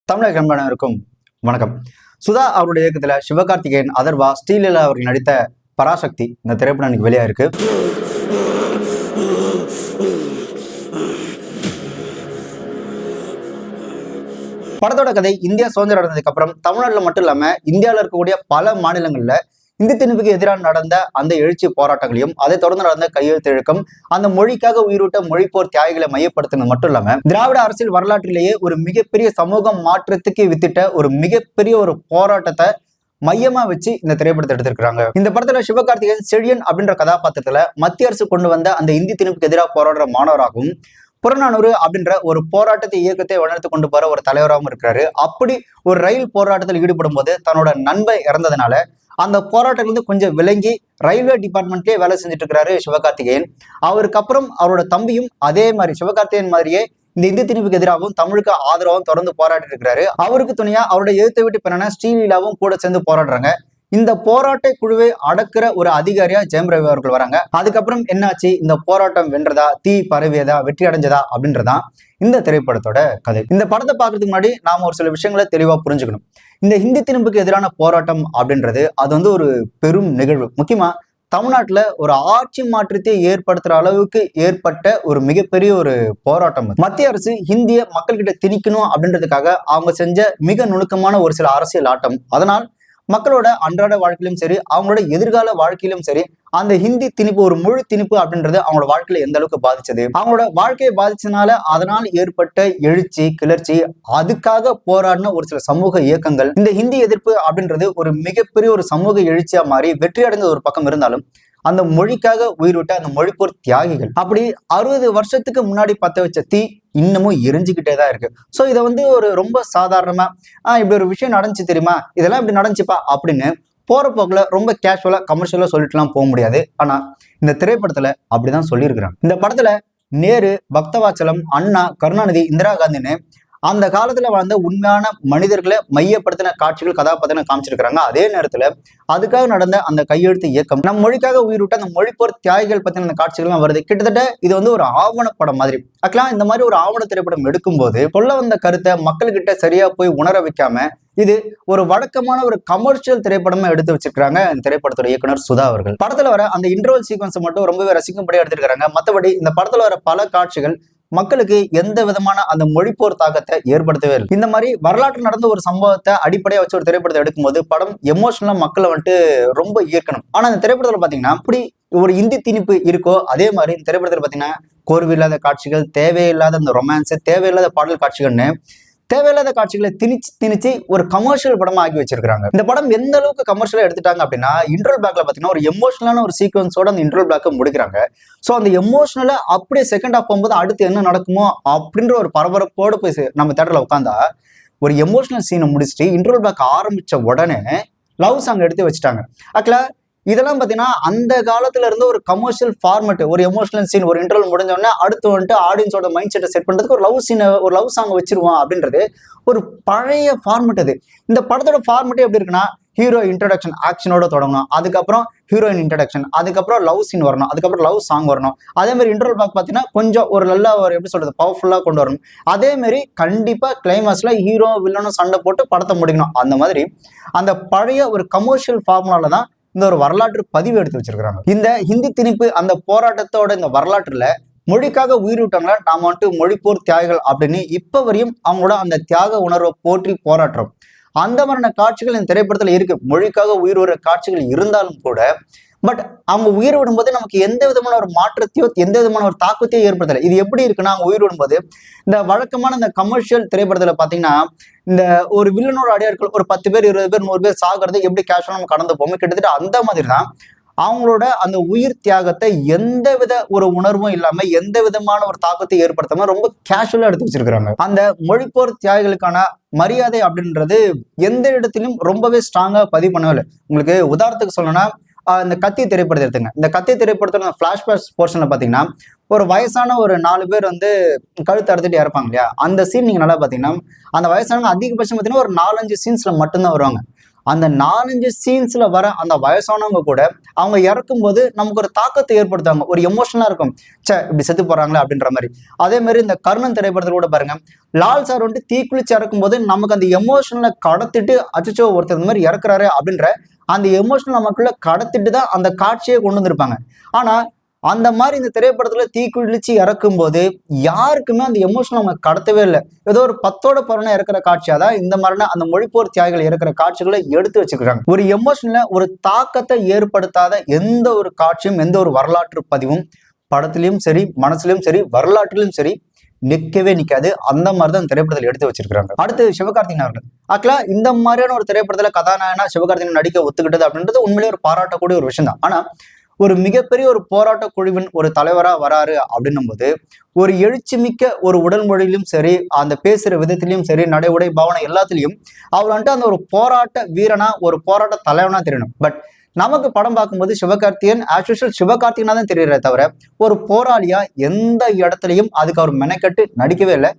தமிழக அன்பனருக்கும் வணக்கம். சுதா அவருடைய இயக்கத்துல சிவகார்த்திகேயன், அதர்வா, ஸ்ரீலீலா அவர்கள் நடித்த பராசக்தி இந்த திரைப்படம் எனக்கு வெளியா இருக்கு. படத்தோட கதை இந்தியா சுதந்திரம் அடைந்ததுக்கு அப்புறம் தமிழ்நாட்டில் மட்டும் இல்லாம இந்தியாவில் இருக்கக்கூடிய பல மாநிலங்கள்ல இந்தி திணிப்புக்கு எதிராக நடந்த அந்த எழுச்சி போராட்டங்களையும் அதை தொடர்ந்து நடந்த கையெழுத்து இழக்கம், அந்த மொழிக்காக உயிரிட்ட மொழிப்போர் தியாகிகளை மையப்படுத்தினது மட்டும் இல்லாம திராவிட அரசியல் வரலாற்றிலேயே ஒரு மிகப்பெரிய சமூக மாற்றத்துக்கு வித்திட்ட ஒரு மிகப்பெரிய ஒரு போராட்டத்தை மையமா வச்சு இந்த திரைப்படத்தை எடுத்திருக்காங்க. இந்த படத்துல சிவகார்த்திகேயன் செழியன் அப்படின்ற கதாபாத்திரத்துல மத்திய அரசு கொண்டு வந்த அந்த இந்தி திணிப்புக்கு எதிராக போராடுற மாணவராகவும், புறநானூறு அப்படின்ற ஒரு போராட்டத்தை இயக்கத்தை வளர்த்து கொண்டு போற ஒரு தலைவராகவும் இருக்கிறாரு. அப்படி ஒரு ரயில் போராட்டத்தில் ஈடுபடும் போது தன்னோட நண்பன் இறந்ததுனால அந்த போராட்டங்கள் கொஞ்சம் விளங்கி ரயில்வே டிபார்ட்மெண்ட்லயே வேலை செஞ்சுட்டு இருக்கிறாரு சிவகார்த்திகேயன். அவருக்கு அப்புறம் அவரோட தம்பியும் அதே மாதிரி சிவகார்த்திகேயன் மாதிரியே இந்த இந்தி திணிப்புக்கு எதிராகவும் தமிழுக்கு ஆதரவும் தொடர்ந்து போராடிட்டு இருக்கிறாரு. அவருக்கு துணையா அவருடைய எழுத்தை விட்டு பெண்ணான ஸ்ரீலீலாவும் கூட சேர்ந்து போராடுறாங்க. இந்த போராட்ட குழுவை அடக்குற ஒரு அதிகாரியா ஜெயம் ரவி அவர்கள் வராங்க. அதுக்கப்புறம் என்னாச்சு, இந்த போராட்டம் வென்றதா, தீ பரவியதா, வெற்றி அடைஞ்சதா அப்படின்றதா இந்த திரைப்படத்தோட கதை. இந்த படத்தை பார்க்கறதுக்கு முன்னாடி நாம ஒரு சில விஷயங்களை தெளிவா புரிஞ்சுக்கணும். இந்த ஹிந்தி திணிப்புக்கு எதிரான போராட்டம் அப்படின்றது அது ஒரு பெரும் நிகழ்வு. முக்கியமா தமிழ்நாட்டுல ஒரு ஆட்சி மாற்றத்தை ஏற்படுத்துற அளவுக்கு ஏற்பட்ட ஒரு மிகப்பெரிய ஒரு போராட்டம். மத்திய அரசு ஹிந்திய மக்கள்கிட்ட திணிக்கணும் அப்படின்றதுக்காக அவங்க செஞ்ச மிக நுணுக்கமான ஒரு சில அரசியல் ஆட்டம். அதனால் மக்களோட அன்றாட வாழ்க்கையிலும் சரி, அவங்களோட எதிர்கால வாழ்க்கையிலும் சரி, அந்த ஹிந்தி திணிப்பு, ஒரு முழு திணிப்பு அப்படின்றது அவங்களோட வாழ்க்கையில எந்த அளவுக்கு பாதிச்சது, அவங்களோட வாழ்க்கையை பாதிச்சதுனால அதனால் ஏற்பட்ட எழுச்சி, கிளர்ச்சி, அதுக்காக போராடின ஒரு சில சமூக இயக்கங்கள், இந்த ஹிந்தி எதிர்ப்பு அப்படின்றது ஒரு மிகப்பெரிய ஒரு சமூக எழுச்சியா மாறி வெற்றி அடைந்த ஒரு பக்கம் இருந்தாலும் அந்த மொழிக்காக உயிர்விட்ட அந்த மொழிப்போர் தியாகிகள், அப்படி 60 வருஷத்துக்கு முன்னாடி பத்த வச்ச தீ இன்னமும் எரிஞ்சுக்கிட்டே தான் இருக்கு. சோ இதை ஒரு ரொம்ப சாதாரணமா இப்படி ஒரு விஷயம் நடந்துச்சு தெரியுமா, இதெல்லாம் இப்படி நடந்துச்சுப்பா அப்படின்னு போற போக்குல ரொம்ப கேஷுவலா கமர்ஷியலா சொல்லிட்டுலாம் போக முடியாது. ஆனா இந்த திரைப்படத்துல அப்படிதான் சொல்லியிருக்கிறாங்க. இந்த படத்துல நேரு, பக்தவாச்சலம், அண்ணா, கருணாநிதி, இந்திரா காந்தின்னு அந்த காலத்துல வாழ்ந்த உண்மையான மனிதர்களை மையப்படுத்தின காட்சிகள், கதாபாத்திரம் காமிச்சிருக்கிறாங்க. அதே நேரத்துல அதுக்காக நடந்த அந்த கையெழுத்து இயக்கம், நம் மொழிக்காக உயிரிட்ட அந்த மொழிப்போர் தியாகிகள் பத்தின அந்த காட்சிகள்லாம் வருது. கிட்டத்தட்ட இது ஒரு ஆவணப்படம் மாதிரி. ஆக்சுவலா இந்த மாதிரி ஒரு ஆவண திரைப்படம் எடுக்கும்போது சொல்ல வந்த கருத்தை மக்கள்கிட்ட சரியா போய் உணர வைக்காம இது ஒரு வழக்கமான ஒரு கமர்ஷியல் திரைப்படமா எடுத்து வச்சிருக்காங்க இந்த திரைப்படத்தோட இயக்குனர் சுதா அவர்கள். படத்துல வர அந்த இன்டர்வல் சீக்வன்ஸ் மட்டும் ரொம்பவே ரசிக்கும்படியா எடுத்திருக்காங்க. மற்றபடி இந்த படத்துல வர பல காட்சிகள் மக்களுக்கு எந்த விதமான அந்த மொழிப்போர் தாக்கத்தை ஏற்படுத்தவே இல்லை. இந்த மாதிரி வரலாற்று நடந்த ஒரு சம்பவத்தை அடிப்படையா வச்சு ஒரு திரைப்படத்தை எடுக்கும்போது படம் எமோஷனலா மக்களை ரொம்ப ஈர்க்கணும். ஆனா இந்த திரைப்படத்துல பாத்தீங்கன்னா அப்படி ஒரு இந்தி திணிப்பு இருக்கோ அதே மாதிரி இந்த திரைப்படத்துல பாத்தீங்கன்னா கோர்வில்லாத காட்சிகள், தேவையில்லாத அந்த ரொமான்ஸ், தேவையில்லாத பாடல் காட்சிகள்னு தேவையில்லாத காட்சிகளை திணிச்சு ஒரு கமர்ஷியல் படமா ஆக்கி வச்சிருக்காங்க. இந்த படம் எந்த அளவுக்கு கமர்ஷியலா எடுத்துட்டாங்க அப்படின்னா, இன்ட்ரோல் பிளாக்ல பாத்தீங்கன்னா ஒரு எமோஷனலான ஒரு சீக்வன்ஸோட அந்த இன்ட்ரோல் பிளாக்க முடிக்கிறாங்க. சோ அந்த எமோஷனலா அப்படியே செகண்ட் ஹாஃப் போகும்போது அடுத்து என்ன நடக்குமோ அப்படின்ற ஒரு பரபரப்போடு போய் நம்ம தேட்டர்ல உட்காந்தா ஒரு எமோஷனல் சீனை முடிச்சுட்டு இன்ட்ரோல் பிளாக் ஆரம்பிச்ச உடனே லவ் சாங் எடுத்து வச்சுட்டாங்க. ஆக்சுவலா இதெல்லாம் பாத்தீங்கன்னா அந்த காலத்துல இருந்து ஒரு கமர்ஷியல் ஃபார்மேட், ஒரு எமோஷனல் சீன், ஒரு இன்டர்வல் முடிஞ்ச உடனே அடுத்து ஆடியன்ஸோட மைண்ட் செட்டை செட் பண்றதுக்கு ஒரு லவ் சீனை, ஒரு லவ் சாங் வச்சிருவோம் அப்படின்றது ஒரு பழைய ஃபார்மேட். அது இந்த படத்தோட ஃபார்மேட்டே எப்படி இருக்குன்னா, ஹீரோ இன்ட்ரோடக்ஷன் ஆக்ஷனோட தொடங்கணும், அதுக்கப்புறம் ஹீரோயின் இன்ட்ரோடக்ஷன், அதுக்கப்புறம் லவ் சீன் வரணும், அதுக்கப்புறம் லவ் சாங் வரணும். அதே மாதிரி இன்ட்ரோல் பிளாக் பாத்தீங்கன்னா கொஞ்சம் ஒரு நல்ல ஒரு எப்படி சொல்றது பவர்ஃபுல்லா கொண்டு வரணும். அதே மாதிரி கண்டிப்பா கிளைமாக்ஸ்ல ஹீரோ வில்லனும் சண்டை போட்டு படத்தை முடிக்கணும். அந்த மாதிரி அந்த பழைய ஒரு கமர்ஷியல் ஃபார்முலால தான் இந்த ஒரு வரலாற்று பதிவு எடுத்து வச்சிருக்காங்க. இந்த ஹிந்தி திணிப்பு அந்த போராட்டத்தோட இந்த வரலாற்றுல மொழிக்காக உயிரிட்டாங்களா நாம மொழிப்போர் தியாகிகள் அப்படின்னு இப்ப வரையும் அவங்களோட அந்த தியாக உணர்வை போற்றி போராடுறோம். அந்த மாதிரியான காட்சிகள் இந்த திரைப்படத்துல இருக்கு. மொழிக்காக உயிர் விடுற காட்சிகள் இருந்தாலும் கூட பட் அவங்க உயிர் விடும்போது நமக்கு எந்த விதமான ஒரு மாற்றத்தையோ எந்த விதமான ஒரு தாக்கத்தையோ ஏற்படுத்தலை. இது எப்படி இருக்குன்னா, அவங்க உயிர் விடும்போது இந்த வழக்கமான இந்த கமர்ஷியல் திரைப்படத்துல பாத்தீங்கன்னா இந்த ஒரு வில்லனோட அடியாட்கள் ஒரு 10 பேர் 20 பேர் 100 பேர் சாகிறது எப்படி கேஷுவலா நம்ம கடந்து போவோம், கிட்டத்தட்ட அந்த மாதிரி தான் அவங்களோட அந்த உயிர் தியாகத்தை எந்த வித ஒரு உணர்வும் இல்லாம எந்த விதமான ஒரு தாக்கத்தை ஏற்படுத்தாம ரொம்ப கேஷுவலா எடுத்து வச்சிருக்காங்க. அந்த மொழிப்போர் தியாகிகளுக்கான மரியாதை அப்படின்றது எந்த இடத்திலும் ரொம்பவே ஸ்ட்ராங்கா பதிவு பண்ணவே இல்லை. உங்களுக்கு உதாரணத்துக்கு சொல்லணும்னா இந்த கத்தி திரைப்படத்தை எடுத்துங்க. இந்த கத்தி திரைப்படத்தோட பிளாஷ்பேக் போர்ஷன்ல பாத்தீங்கன்னா ஒரு வயசான ஒரு 4 பேர் கழுத்து அறுத்துட்டு இறப்பாங்க இல்லையா, அந்த சீன் நீங்க நல்லா பாத்தீங்கன்னா அந்த வயசானவங்க அதிகபட்சம் பாத்தீங்கன்னா ஒரு 4-5 சீன்ஸ்ல மட்டும்தான் வருவாங்க. அந்த 4-5 சீன்ஸ்ல வர அந்த வயசானவங்க கூட அவங்க இறக்கும் போது நமக்கு ஒரு தாக்கத்தை ஏற்படுத்துவாங்க, ஒரு எமோஷனலா இருக்கும். சே இப்படி செத்து போறாங்களே அப்படின்ற மாதிரி. அதே மாதிரி இந்த கர்ணன் திரைப்படத்துல கூட பாருங்க, லால் சார் வந்துட்டு தீக்குளிச்சு இறக்கும் போது நமக்கு அந்த எமோஷனலை கடத்திட்டு அச்சோ ஒருத்தர் இந்த மாதிரி இறக்குறாரு அப்படின்ற அந்த எமோஷனல் நமக்குள்ள கடத்திட்டு தான் அந்த காட்சியை கொண்டு வந்திருப்பாங்க. ஆனா அந்த மாதிரி இந்த திரைப்படத்துல தீக்குளிச்சு இறக்கும் போது யாருக்குமே அந்த எமோஷன் அவங்க கடத்தவே இல்லை. ஏதோ ஒரு 10ஓட பருவனா இறக்குற காட்சியாதான் இந்த மாதிரினா அந்த மொழிப்போர் தியாகிகள் இறக்குற காட்சிகளை எடுத்து வச்சுக்கிறாங்க. ஒரு எமோஷன்ல ஒரு தாக்கத்தை ஏற்படுத்தாத எந்த ஒரு காட்சியும் எந்த ஒரு வரலாற்று பதிவும் படத்திலையும் சரி, மனசுலயும் சரி, வரலாற்றிலும் சரி நிக்கவே நிக்காது. அந்த மாதிரிதான் திரைப்படத்தில் எடுத்து வச்சிருக்காங்க. அடுத்து சிவகார்த்திகேயன் அவர்கள். ஆக்சுவலா இந்த மாதிரியான ஒரு திரைப்படத்துல கதாநாயகனா சிவகார்த்திகேயன் நடிக்க ஒத்துக்கிட்டது அப்படின்றது உண்மையிலேயே ஒரு பாராட்டக்கூடிய ஒரு விஷயம் தான். ஆனா ஒரு மிகப்பெரிய ஒரு போராட்ட குழுவின் ஒரு தலைவரா வராரு அப்படின்னும் போது ஒரு எழுச்சிமிக்க ஒரு உடல் மொழியிலும் சரி, அந்த பேசுற விதத்திலையும் சரி, நடை உடை பாவனை எல்லாத்திலையும் அவர் வந்துட்டு அந்த ஒரு போராட்ட வீரனா ஒரு போராட்ட தலைவனா தெரியணும். பட் நமக்கு படம் பார்க்கும்போது சிவகார்த்திகேயன் ஆஸ் யூசுவல் சிவகார்த்திகேயனா தான் தெரியுறே தவிர ஒரு போராளியா எந்த இடத்துலையும் அதுக்கு அவர் மெனக்கட்டு நடிக்கவே இல்லை.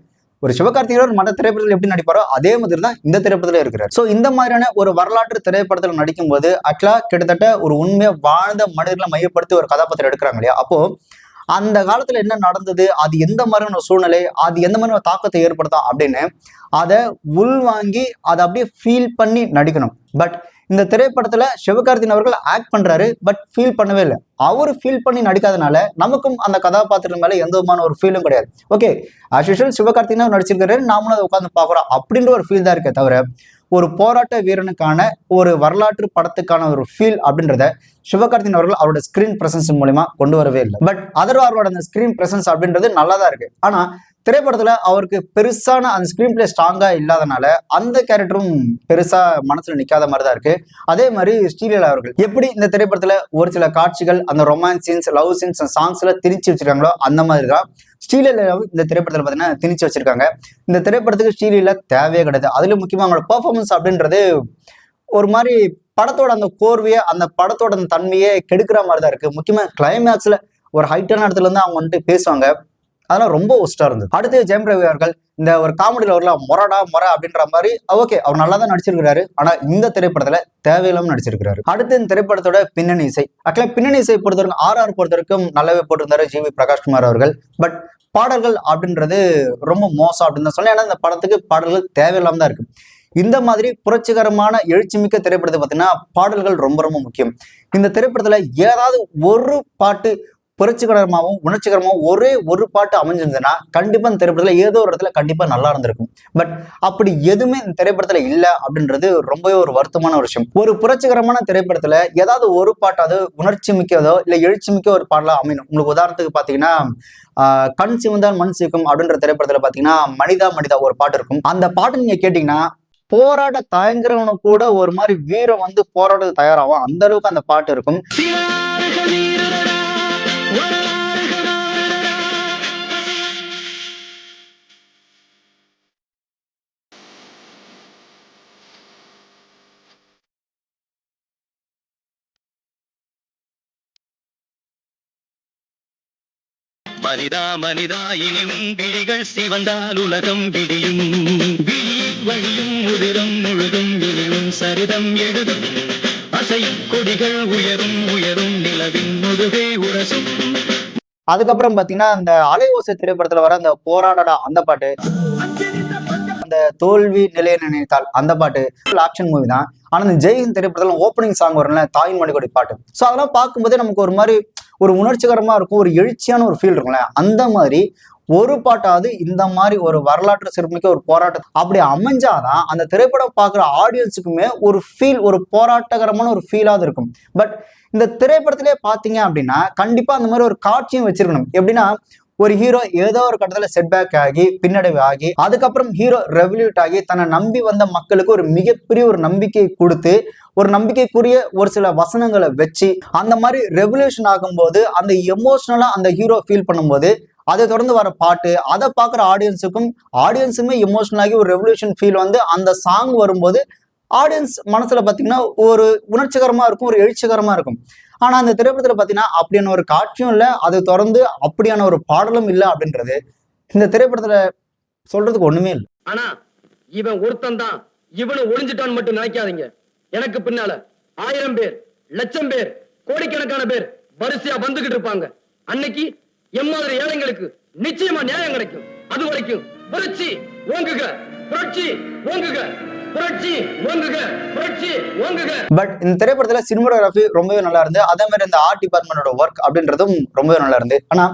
ஒரு சிவகார்த்திகேயன் மற்ற திரைப்படத்தில் எப்படி நடிப்பாரோ அதே மாதிரி தான் இந்த திரைப்படத்துல இருக்கிறார். சோ இந்த மாதிரியான ஒரு வரலாற்று திரைப்படத்துல நடிக்கும் போது ஆக்சுவலா கிட்டத்தட்ட ஒரு உண்மையா வாழ்ந்த மனிதர்களை மையப்படுத்தி ஒரு கதாபாத்திரம் எடுக்கிறாங்க இல்லையா? அப்போ அந்த காலத்துல என்ன நடந்தது, அது எந்த மாதிரியான ஒரு சூழ்நிலை, அது எந்த மாதிரி ஒரு தாக்கத்தை ஏற்படுத்தும் அப்படின்னு அதை உள்வாங்கி அதை அப்படியே ஃபீல் பண்ணி நடிக்கணும். பட் இந்த திரைப்படத்துல சிவகார்த்திகேயன் அவர்கள் ஆக்ட் பண்றாரு, பட் ஃபீல் பண்ணவே இல்லை. அவரு ஃபீல் பண்ணி நடிக்காதனால நமக்கும் அந்த கதாபாத்திரம் மேல எந்த விதமான ஒரு ஃபீலும் கிடையாது. ஓகே ஆஸ் யூசுவல் சிவகார்த்திகேயன் நடிச்சிருக்காரு, நாமளும் அதை உட்காந்து பாக்குறோம் அப்படின்ற ஒரு ஃபீல் தான் இருக்கே தவிர ஒரு போராட்ட வீரனுக்கான ஒரு வரலாற்று படத்துக்கான ஒரு ஃபீல் அப்படின்றத சிவகார்த்திகேயன் அவர்கள் அவரோட ஸ்கிரீன் பிரசன்ஸ் மூலமா கொண்டு வரவே இல்லை. பட் அதர் அவரோட அந்த ஸ்கிரீன் பிரசன்ஸ் அப்படின்றது நல்லா தான் இருக்கு. ஆனா திரைப்படத்துல அவருக்கு பெருசான அந்த ஸ்கிரீன் பிளே ஸ்ட்ராங்கா இல்லாதனால அந்த கேரக்டரும் பெருசா மனசுல நிக்காத மாதிரி தான் இருக்கு. அதே மாதிரி ஸ்ரீலீலா அவர்கள் எப்படி இந்த திரைப்படத்துல ஒரு சில காட்சிகள் அந்த ரொமான்ஸ் சீன்ஸ், லவ் சீன்ஸ், சாங்ஸ்ல திணிச்சு வச்சிருக்காங்களோ அந்த மாதிரி தான் ஸ்ரீலீலாவும் இந்த திரைப்படத்துல பாத்தீங்கன்னா திணிச்சு வச்சிருக்காங்க. இந்த திரைப்படத்துக்கு ஸ்ரீலீலா தேவையே கிடையாது. அதுல முக்கியமா அவங்களோட பெர்ஃபார்மன்ஸ் அப்படின்றது ஒரு மாதிரி படத்தோட அந்த கோர்வையை அந்த படத்தோட அந்த தன்மையை கெடுக்கிற மாதிரி தான் இருக்கு. முக்கியமா கிளைமேக்ஸ்ல ஒரு ஹைட்டான இடத்துல இருந்து அவங்க வந்துட்டு பேசுவாங்க, அதெல்லாம் ரொம்ப ஒஸ்டா இருந்தது. அடுத்து ஜெயம் ரவி அவர்கள் இந்த ஒரு காமெடியில வரல மொர அப்படின்ற மாதிரி ஓகே அவர் நல்லா தான் நடிச்சிருக்கிறாரு. ஆனா இந்த திரைப்படத்துல தேவையில்லாம நடிச்சிருக்கிறாரு. அடுத்து இந்த திரைப்படத்தோட பின்னணி இசை. ஆக்சுவலா பின்னணி இசை பொறுத்தவரைக்கும் RR பொறுத்தவரைக்கும் நல்லாவே போட்டிருந்தாரு GV பிரகாஷ்குமார் அவர்கள். பட் பாடல்கள் அப்படின்றது ரொம்ப மோசம் அப்படின்னு தான் சொல்லலாம். ஏன்னா இந்த படத்துக்கு பாடல்கள் தேவையில்லாம தான் இருக்கு. இந்த மாதிரி புரட்சிகரமான எழுச்சிமிக்க திரைப்படத்தை பார்த்தீங்கன்னா பாடல்கள் ரொம்ப ரொம்ப முக்கியம். இந்த திரைப்படத்துல ஏதாவது ஒரு பாட்டு புரட்சிகரமாகவும் உணர்ச்சிகரமாகவும் ஒரே ஒரு பாட்டு அமைஞ்சிருந்ததுன்னா கண்டிப்பா இந்த திரைப்படத்துல ஏதோ ஒரு இடத்துல கண்டிப்பா நல்லா இருந்திருக்கும். பட் அப்படி எதுவுமே இந்த திரைப்படத்துல இல்ல அப்படின்றது ரொம்பவே ஒரு வருத்தமான ஒரு விஷயம். ஒரு புரட்சிகரமான திரைப்படத்துல ஏதாவது ஒரு பாட்டாவது உணர்ச்சி மிக்கதோ இல்ல எழுச்சி மிக்க ஒரு பாடலா அமையணும். உங்களுக்கு உதாரணத்துக்கு பாத்தீங்கன்னா கண் சிவந்தான் மண் சிக்கும் அப்படின்ற திரைப்படத்துல பாத்தீங்கன்னா மனிதா மனிதா ஒரு பாட்டு இருக்கும். அந்த பாட்டு நீங்க கேட்டீங்கன்னா போராட தயங்குறவனு கூட ஒரு மாதிரி வீரம் வந்து போராட தயாராகும். அந்த அளவுக்கு அந்த பாட்டு இருக்கும். மனிதா மனிதா இனியும் விழிகள் சிவந்தால் உலகம் விடியும், வழியும் உதிரம் முழுதும் இனியும் சரிதம் எழுதும், அசையும் கொடிகள் உயரும் உயரும் நிலவின் முதுகை உரசும். அதுக்கப்புறம் பாத்தீங்கன்னா அந்த அலையோசை திரைப்படத்துல வர அந்த போராடடா அந்த பாட்டு, அந்த தோல்வி நிலைய நினைத்தால் அந்த பாட்டு ஆக்ஷன் மூவி தான். ஆனா இந்த ஜெய்ஹிந்த் திரைப்படத்துல ஓப்பனிங் சாங் வரும்ல தாயின் மொழிகொடி பாட்டு, ஸோ அதெல்லாம் பார்க்கும்போதே நமக்கு ஒரு மாதிரி ஒரு உணர்ச்சிகரமா இருக்கும், ஒரு எழுச்சியான ஒரு ஃபீல் இருக்கும்ல. அந்த மாதிரி ஒரு பாட்டாவது இந்த மாதிரி ஒரு வரலாற்று சிறப்புமிக்க ஒரு போராட்டம் அப்படி அமைஞ்சாதான் அந்த திரைப்படம் பார்க்குற ஆடியன்ஸுக்குமே ஒரு ஃபீல், ஒரு போராட்டகரமான ஒரு ஃபீலாவது இருக்கும். பட் இந்த திரைப்படத்திலே பார்த்தீங்க அப்படின்னா கண்டிப்பா அந்த மாதிரி ஒரு காட்சியும் வச்சிருக்கணும். எப்படின்னா ஒரு ஹீரோ ஏதோ ஒரு கட்டத்துல செட்பேக் ஆகி பின்னடைவு ஆகி அதுக்கப்புறம் ஹீரோ ரெவல்யூட் ஆகி தன்னை நம்பி வந்த மக்களுக்கு ஒரு மிகப்பெரிய ஒரு நம்பிக்கை கொடுத்து ஒரு நம்பிக்கைக்குரிய ஒரு சில வசனங்களை வச்சு அந்த மாதிரி ரெவல்யூஷன் ஆகும்போது அந்த எமோஷனலா அந்த ஹீரோ ஃபீல் பண்ணும்போது அதை தொடர்ந்து வர பாட்டு அதை பார்க்குற ஆடியன்ஸுமே எமோஷனல் ஆகி ஒரு ரெவல்யூஷன் ஃபீல் வந்து அந்த சாங் வரும்போது ஆடியன்ஸ் மனசுல பாத்தீங்கன்னா ஒரு உணர்ச்சிகரமா இருக்கும், ஒரு எழுச்சிகரமா இருக்கும். ஆனா அந்த திரைப்படத்துல பாத்தீங்கன்னா அப்படியான ஒரு காட்சியும் இல்லை, அதை தொடர்ந்து அப்படியான ஒரு பாடலும் இல்லை அப்படின்றது இந்த திரைப்படத்துல சொல்றதுக்கு ஒண்ணுமே இல்லை. ஆனா இவன் ஒருத்தன் தான், இவனை ஒளிஞ்சிட்டான்னு மட்டும் நினைக்காதீங்க. எனக்கு பின்னால 1000 பேர், லட்சம் பேர், கோடிக்கணக்கான பேர் வரிசையா வந்துகிட்டு இருப்பாங்க. அன்னைக்கு எம்மாதிரி ஏழைங்களுக்கு நிச்சயமா நியாயம் கிடைக்கும். அது வரைக்கும் புரட்சி ஓங்குக, புரட்சி ஓங்குக, புரட்சி ஓங்குக, புரட்சி ஓங்குக. பட் இந்த திரைப்படத்துல சினிமாட்டோகிராஃபி ரொம்பவே நல்லா இருந்து, அதே மாதிரி இந்த ஆர்ட் டிபார்ட்மெண்டோட ஒர்க் அப்படின்றதும் ரொம்பவே நல்லா இருந்து. ஆனா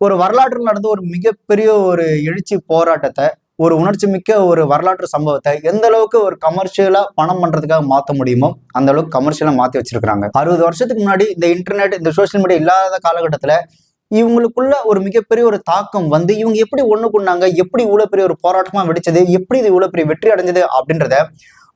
ஒரு வரலாற்றில் நடந்த ஒரு மிகப்பெரிய ஒரு எழுச்சி போராட்டத்தை, ஒரு உணர்ச்சி மிக்க ஒரு வரலாற்று சம்பவத்தை எந்த அளவுக்கு ஒரு கமர்ஷியலா பணம் பண்றதுக்காக மாற்ற முடியுமோ அந்த அளவுக்கு கமர்ஷியலா மாத்தி வச்சிருக்காங்க. 60 வருஷத்துக்கு முன்னாடி இந்த இன்டர்நெட், இந்த சோசியல் மீடியா இல்லாத காலகட்டத்துல இவங்களுக்குள்ள ஒரு மிகப்பெரிய ஒரு தாக்கம் வந்து இவங்க எப்படி ஒண்ணுக்குண்டாங்க, எப்படி இவ்வளவு பெரிய ஒரு போராட்டமா வெடிச்சது, எப்படி இது இவ்வளவு பெரிய வெற்றி அடைஞ்சது அப்படின்றத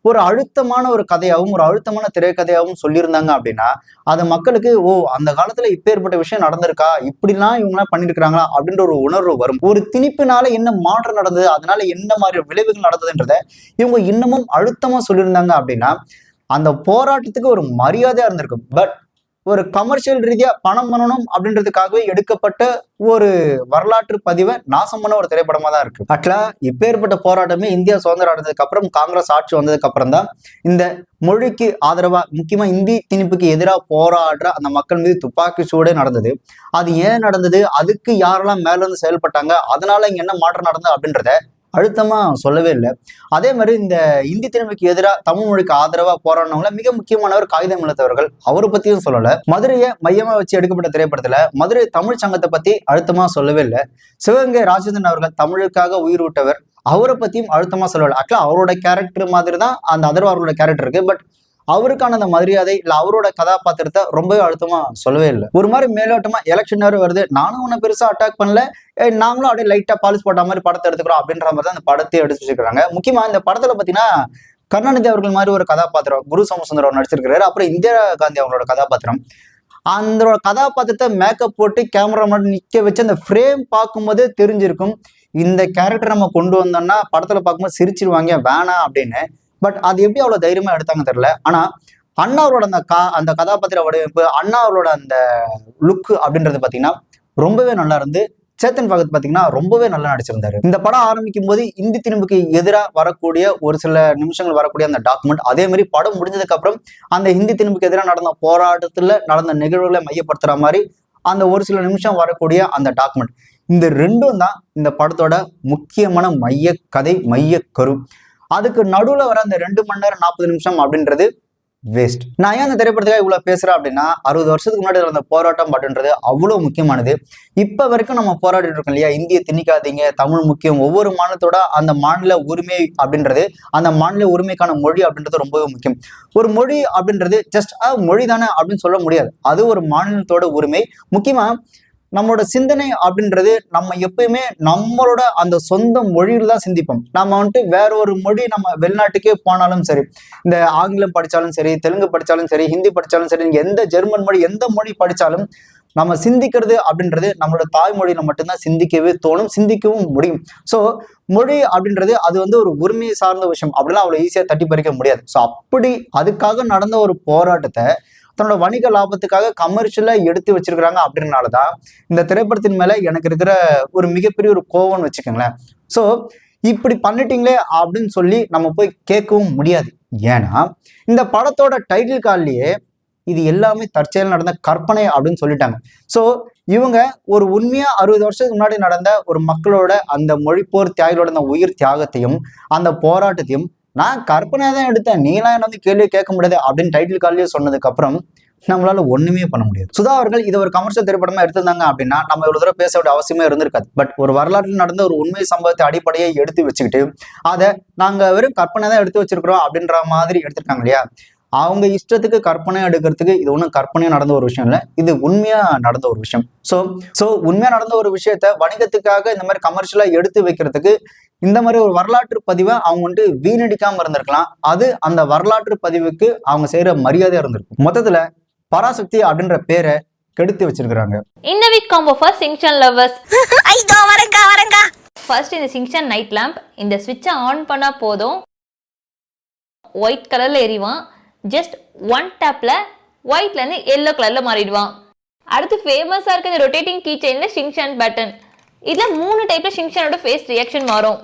ஒரு அழுத்தமான ஒரு கதையாகவும் ஒரு அழுத்தமான திரைக்கதையாகவும் சொல்லியிருந்தாங்க அப்படின்னா அது மக்களுக்கு அந்த காலத்துல இப்பேற்பட்ட விஷயம் நடந்திருக்கா, இப்படிலாம் இவங்கெல்லாம் பண்ணிருக்கிறாங்களா அப்படின்ற ஒரு உணர்வு வரும். ஒரு திணிப்பினால என்ன மாற்றம் நடந்தது, அதனால என்ன மாதிரி விளைவுகள் நடந்ததுன்றத இவங்க இன்னமும் அழுத்தமா சொல்லியிருந்தாங்க அப்படின்னா அந்த போராட்டத்துக்கு ஒரு மரியாதையா இருந்திருக்கும். பட் ஒரு கமர்ஷியல் ரீதியா பணம் பண்ணணும் அப்படின்றதுக்காகவே எடுக்கப்பட்ட ஒரு வரலாற்று பதிவை நாசம் பண்ண ஒரு திரைப்படமா தான் இருக்கு. ஆக்சுவலா இப்பேற்பட்ட போராட்டமே இந்தியா சுதந்திரம் அடைஞ்சதுக்கு அப்புறம், காங்கிரஸ் ஆட்சி வந்ததுக்கு அப்புறம் தான் இந்த மொழிக்கு ஆதரவா, முக்கியமா இந்தி திணிப்புக்கு எதிராக போராடுற அந்த மக்கள் மீது துப்பாக்கி சூடே நடந்தது. அது ஏன் நடந்தது, அதுக்கு யாரெல்லாம் மேல இருந்து செயல்பட்டாங்க, அதனால இங்க என்ன மாற்றம் நடந்தது அப்படின்றத அழுத்தமா சொல்லவே இல்லை. அதே மாதிரி இந்த இந்தி திணிப்புக்கு எதிராக தமிழ் மொழிக்கு ஆதரவா போராடினவங்கள மிக முக்கியமானவர் காகிதம் இழுத்தவர்கள், அவரை பத்தியும் சொல்லல. மதுரையை மையமா வச்சு எடுக்கப்பட்ட திரைப்படத்துல மதுரை தமிழ் சங்கத்தை பத்தி அழுத்தமா சொல்லவே இல்லை. சிவகங்கை ராஜேந்திரன் அவர்கள் தமிழுக்காக உயிர் விட்டவர், அவரை பத்தியும் அழுத்தமா சொல்லல. ஆக்சுவலா அவரோட கேரக்டர் மாதிரி தான் அந்த அதர்வாரோட கேரக்டர் இருக்கு. பட் அவருக்கான அந்த மரியாதை இல்ல அவரோட கதாபாத்திரத்தை ரொம்பவே அழுத்தமா சொல்லவே இல்லை. ஒரு மாதிரி மேலோட்டமா எலெக்ஷன் நேரம் வருது, நானும் உன்னை பெருசா அட்டாக் பண்ணல, நாங்களும் அப்படியே லைட்டா பாலிஷ் போட்ட மாதிரி படத்தை எடுத்துக்கிறோம் அப்படின்ற மாதிரி தான் அந்த படத்தை எடுத்து வச்சிருக்காங்க. முக்கியமா இந்த படத்துல பாத்தீங்கன்னா கருணாநிதி அவர்கள் மாதிரி ஒரு கதாபாத்திரம் குரு சோமசுந்தரம் நடிச்சிருக்கிறாரு. அப்புறம் இந்திரா காந்தி அவங்களோட கதாபாத்திரம், அந்த கதாபாத்திரத்தை மேக்கப் போட்டு கேமரா மட்டும் நிக்க வச்சு அந்த ஃப்ரேம் பார்க்கும்போதே தெரிஞ்சிருக்கும் இந்த கேரக்டர் நம்ம கொண்டு வந்தோம்னா படத்துல பார்க்கும்போது சிரிச்சிருவாங்க வேணாம் அப்படின்னு. பட் அது எப்படி அவ்வளவு தைரியமா எடுத்தாங்க தெரியல. ஆனா அண்ணா அவரோட அந்த கதாபாத்திர வடிவமைப்பு, அண்ணா அவரோட அந்த லுக் அப்படின்றது பாத்தீங்கன்னா ரொம்பவே நல்லா இருந்து, சேத்தன் பகத் பாத்தீங்கன்னா ரொம்பவே நல்லா நடிச்சிருந்தாரு. இந்த படம் ஆரம்பிக்கும் போது இந்தி திணிப்புக்கு எதிராக வரக்கூடிய ஒரு சில நிமிஷங்கள் வரக்கூடிய அந்த டாக்குமெண்ட், அதே மாதிரி படம் முடிஞ்சதுக்கு அப்புறம் அந்த ஹிந்தி திணிப்புக்கு எதிராக நடந்த போராட்டத்துல நடந்த நிகழ்வுகளை மையப்படுத்துற மாதிரி அந்த ஒரு சில நிமிஷம் வரக்கூடிய அந்த டாக்குமெண்ட், இந்த ரெண்டும் தான் இந்த படத்தோட முக்கியமான மைய கதை, மைய கரு. அதுக்கு நடுவுல வர அந்த 2 மணி நேரம் 40 நிமிஷம் அப்படின்றது வேஸ்ட். நான் ஏன் அந்த திரைப்படத்துக்காக இவ்வளவு பேசுறேன் அப்படின்னா 60 வருஷத்துக்கு முன்னாடி நடந்த போராட்டம் அப்படின்றது அவ்வளவு முக்கியமானது. இப்ப வரைக்கும் நம்ம போராடிட்டு இருக்கோம் இல்லையா, இந்திய திணிக்காதீங்க, தமிழ் முக்கியம், ஒவ்வொரு மாநிலத்தோட அந்த மாநில உரிமை அப்படின்றது, அந்த மாநில உரிமைக்கான மொழி அப்படின்றது ரொம்பவே முக்கியம். ஒரு மொழி அப்படின்றது ஜஸ்ட் மொழி தானே அப்படின்னு சொல்ல முடியாது, அது ஒரு மாநிலத்தோட உரிமை. முக்கியமா நம்மளோட சிந்தனை அப்படின்றது நம்ம எப்பயுமே நம்மளோட அந்த சொந்த மொழியில தான் சிந்திப்போம். நம்ம வந்துட்டு வேற ஒரு மொழி, நம்ம வெளிநாட்டுக்கே போனாலும் சரி, இந்த ஆங்கிலம் படிச்சாலும் சரி, தெலுங்கு படிச்சாலும் சரி, ஹிந்தி படிச்சாலும் சரி, நீங்க எந்த ஜெர்மன் மொழி எந்த மொழி படிச்சாலும் நம்ம சிந்திக்கிறது அப்படின்றது நம்மளோட தாய்மொழியில மட்டும்தான் சிந்திக்கவே தோணும், சிந்திக்கவும் முடியும். ஸோ மொழி அப்படின்றது அது வந்து ஒரு உரிமையை சார்ந்த விஷயம், அப்படிலாம் அவ்வளவு ஈஸியா தட்டி பறிக்க முடியாது. ஸோ அப்படி அதுக்காக நடந்த ஒரு போராட்டத்தை தன்னோட வணிக லாபத்துக்காக கமர்ஷியலா எடுத்து வச்சிருக்கிறாங்க அப்படின்றனாலதான் இந்த திரைப்படத்தின் மேல எனக்கு இருக்கிற ஒரு மிகப்பெரிய ஒரு கோவம்னு வச்சுக்கோங்களேன். சோ இப்படி பண்ணிட்டீங்களே அப்படின்னு சொல்லி நம்ம போய் கேட்கவும் முடியாது. ஏன்னா இந்த படத்தோட டைட்டில் கார்ட்லயே இது எல்லாமே தற்செயல் நடந்த கற்பனை அப்படின்னு சொல்லிட்டாங்க. சோ இவங்க ஒரு உண்மையா 60 வருஷத்துக்கு முன்னாடி நடந்த ஒரு மக்களோட அந்த மொழிப்போர் தியாகிகளோட அந்த உயிர் தியாகத்தையும் அந்த போராட்டத்தையும் நான் கற்பனை தான் எடுத்தேன், நீலாம் என்ன வந்து கேள்வி கேட்க முடியாது அப்படின்னு டைட்டில் கார்ட்லயே சொன்னதுக்கு அப்புறம் நம்மளால ஒண்ணுமே பண்ண முடியாது. சுதா அவர்கள் இதை ஒரு கமர்ஷியல் திரைப்படமா எடுத்திருந்தாங்க அப்படின்னா நம்ம இவ்வளவு தூரம் பேச வேண்டிய அவசியமே இருந்திருக்காது. பட் ஒரு வரலாற்றில் நடந்த ஒரு உண்மை சம்பவத்தை அடிப்படையை எடுத்து வச்சுக்கிட்டு அதை நாங்க வெறும் கற்பனை தான் எடுத்து வச்சிருக்கிறோம் அப்படின்ற மாதிரி எடுத்திருக்காங்க இல்லையா, அவங்க இஷ்டத்துக்கு கற்பனை எடுக்கிறதுக்கு இது ஒன்றும் கற்பனையா நடந்த ஒரு விஷயம் இல்லை, இது உண்மையா நடந்த ஒரு விஷயம். ஸோ உண்மையா நடந்த ஒரு விஷயத்த வணிகத்துக்காக இந்த மாதிரி கமர்ஷியலா எடுத்து வைக்கிறதுக்கு இந்த மாதிரி ஒரு வரலாற்று பதிவை அவங்க வந்துட்டு வீணடிக்காம இருந்திருக்கலாம். அது அந்த வரலாற்று பதிவுக்கு அவங்க செய்யற மரியாதையா இருந்திருக்கும். மொத்தத்துல பராசக்தி அப்படின்ற பேரை கெடுத்து வச்சிருக்காங்க. இந்த week combo for Schezwan lovers. First இந்த சிங்சன் நைட் லேம்ப், இந்த ஸ்விட்சை ஆன் பண்ணா போதும் ஒயிட் கலர்ல எரிவான். ஜஸ்ட் ஒன் டேப்ல ஒயிட்ல இருந்து எல்லோ கலர்ல மாறிடுவான். அடுத்து ஃபேமஸா இருக்க இந்த ரொட்டேட்டிங் கீ செயின்ல சிங்சன் பட்டன், இதுல 3 டைப்ல சிங்சனோட ஃபேஸ் ரியாக்ஷன் மாறும்.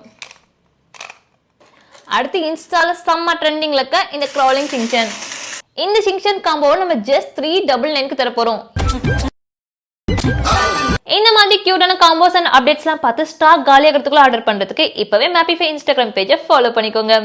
அடுத்து இன்ஸ்டால செம்ம ட்ரெண்டிங்ல இருக்க இந்த கிராலிங் சிங்சன். இந்த சிங்சன் காம்போவை நம்ம ஜஸ்ட் 399க்கு தர போறோம். இந்த மாதிரி கியூட்டான காம்போஸ் அண்ட் அப்டேட்ஸ்லாம் பார்த்து ஸ்டாக் காலியாகிறதுக்குள்ள ஆர்டர் பண்றதுக்கு இப்பவே மேப்பிஃபை இன்ஸ்டாகிராம் பேஜை ஃபாலோ பண்ணிக்கோங்க.